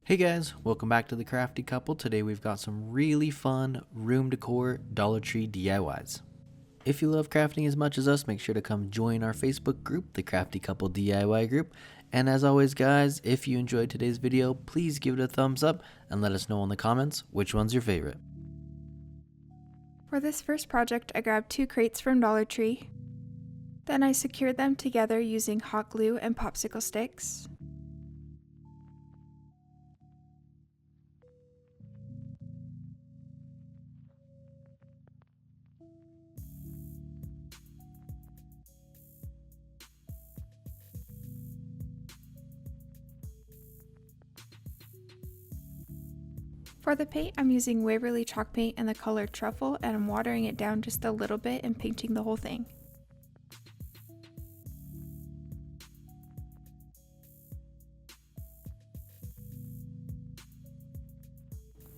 Hey guys, welcome back to the Crafty Couple. Today we've got some really fun room decor Dollar Tree DIYs. If you love crafting as much as us, make sure to come join our Facebook group, the Crafty Couple DIY group. And as always guys, if you enjoyed today's video, please give it a thumbs up and let us know in the comments which one's your favorite. For this first project, I grabbed 2 crates from Dollar Tree. Then I secured them together using hot glue and popsicle sticks. For the paint, I'm using Waverly chalk paint in the color Truffle, and I'm watering it down just a little bit and painting the whole thing.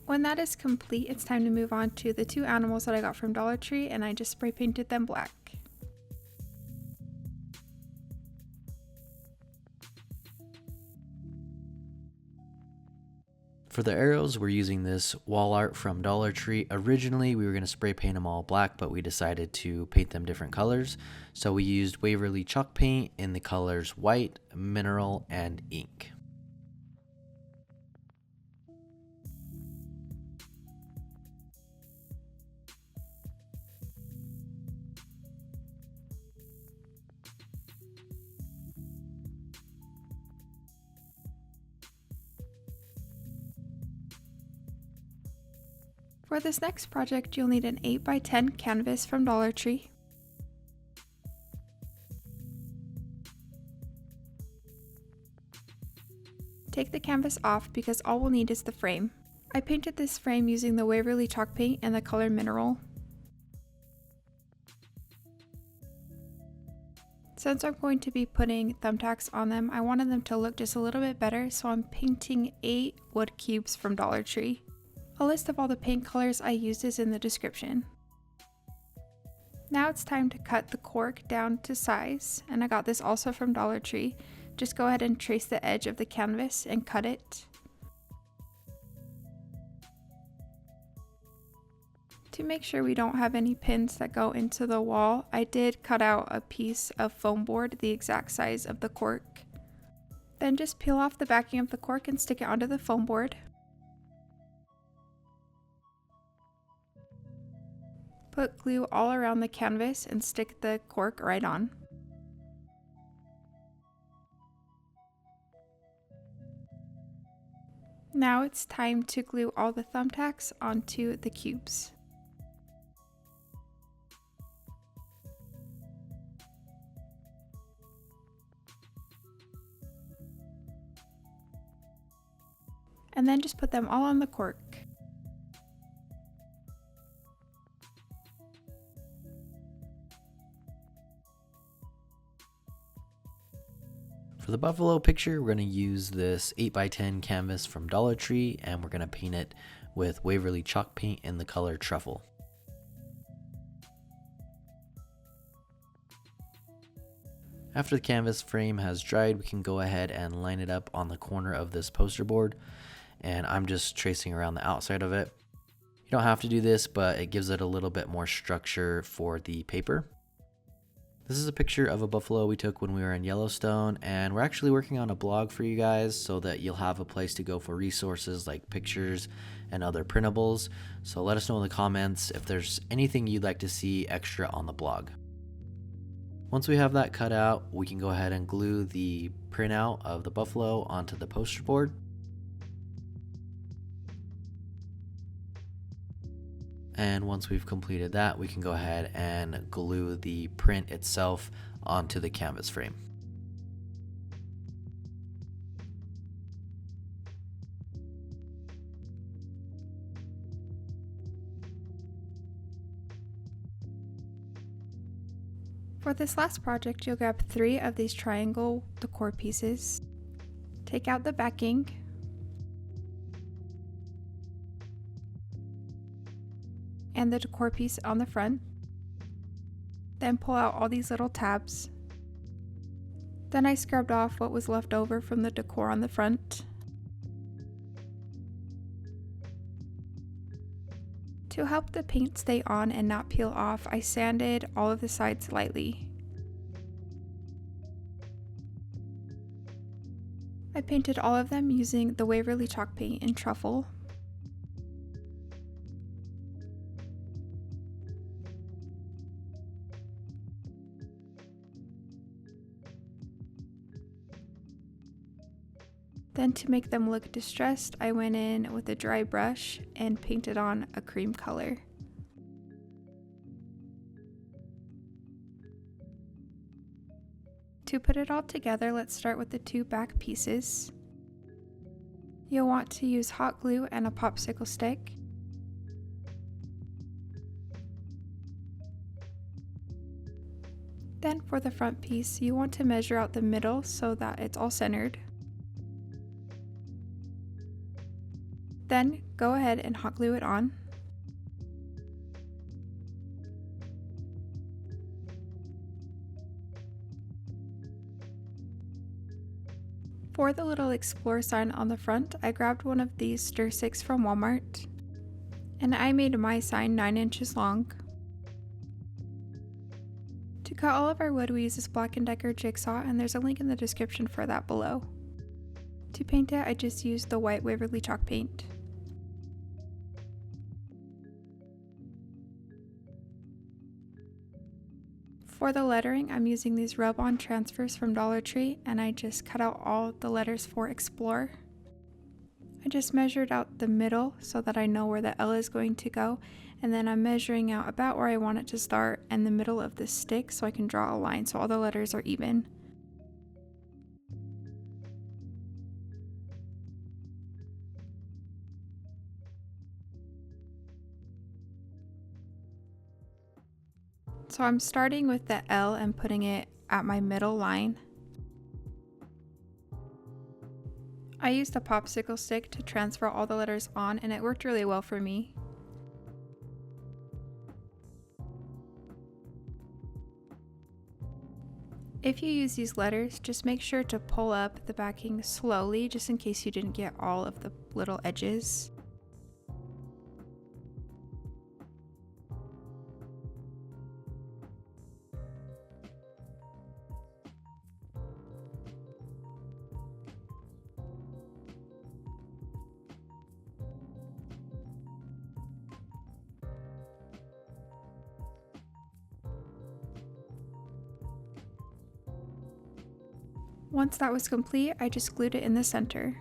When that is complete, it's time to move on to the 2 animals that I got from Dollar Tree, and I just spray painted them black. For the arrows, we're using this wall art from Dollar Tree. Originally, we were going to spray paint them all black, but we decided to paint them different colors. So we used Waverly chalk paint in the colors white, mineral, and ink. For this next project, you'll need an 8x10 canvas from Dollar Tree. Take the canvas off because all we'll need is the frame. I painted this frame using the Waverly chalk paint and the color Mineral. Since I'm going to be putting thumbtacks on them, I wanted them to look just a little bit better, so I'm painting 8 wood cubes from Dollar Tree. A list of all the paint colors I used is in the description. Now it's time to cut the cork down to size, and I got this also from Dollar Tree. Just go ahead and trace the edge of the canvas and cut it. To make sure we don't have any pins that go into the wall, I did cut out a piece of foam board the exact size of the cork. Then just peel off the backing of the cork and stick it onto the foam board. Put glue all around the canvas and stick the cork right on. Now it's time to glue all the thumbtacks onto the cubes. And then just put them all on the cork. For the buffalo picture, we're going to use this 8x10 canvas from Dollar Tree, and we're going to paint it with Waverly chalk paint in the color Truffle. After the canvas frame has dried, we can go ahead and line it up on the corner of this poster board, and I'm just tracing around the outside of it. You don't have to do this, but it gives it a little bit more structure for the paper. This is a picture of a buffalo we took when we were in Yellowstone, and we're actually working on a blog for you guys so that you'll have a place to go for resources like pictures and other printables. So let us know in the comments if there's anything you'd like to see extra on the blog. Once we have that cut out, we can go ahead and glue the printout of the buffalo onto the poster board. And once we've completed that, we can go ahead and glue the print itself onto the canvas frame. For this last project, you'll grab 3 of these triangle decor pieces. Take out the backing. And the decor piece on the front. Then pull out all these little tabs. Then I scrubbed off what was left over from the decor on the front. To help the paint stay on and not peel off, I sanded all of the sides lightly. I painted all of them using the Waverly chalk paint in Truffle. Then to make them look distressed, I went in with a dry brush and painted on a cream color. To put it all together, let's start with the two back pieces. You'll want to use hot glue and a popsicle stick. Then for the front piece, you want to measure out the middle so that it's all centered. Then go ahead and hot glue it on. For the little explore sign on the front, I grabbed one of these stir sticks from Walmart, and I made my sign 9 inches long. To cut all of our wood, we use this Black & Decker jigsaw, and there's a link in the description for that below. To paint it, I just used the white Waverly chalk paint. For the lettering, I'm using these rub-on transfers from Dollar Tree, and I just cut out all the letters for Explore. I just measured out the middle so that I know where the L is going to go, and then I'm measuring out about where I want it to start and the middle of the stick so I can draw a line so all the letters are even. So I'm starting with the L and putting it at my middle line. I used a popsicle stick to transfer all the letters on, and it worked really well for me. If you use these letters, just make sure to pull up the backing slowly just in case you didn't get all of the little edges. Once that was complete, I just glued it in the center.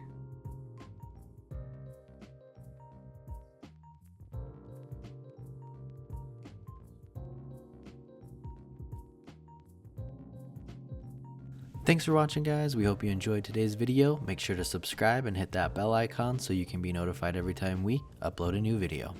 Thanks for watching, guys. We hope you enjoyed today's video. Make sure to subscribe and hit that bell icon so you can be notified every time we upload a new video.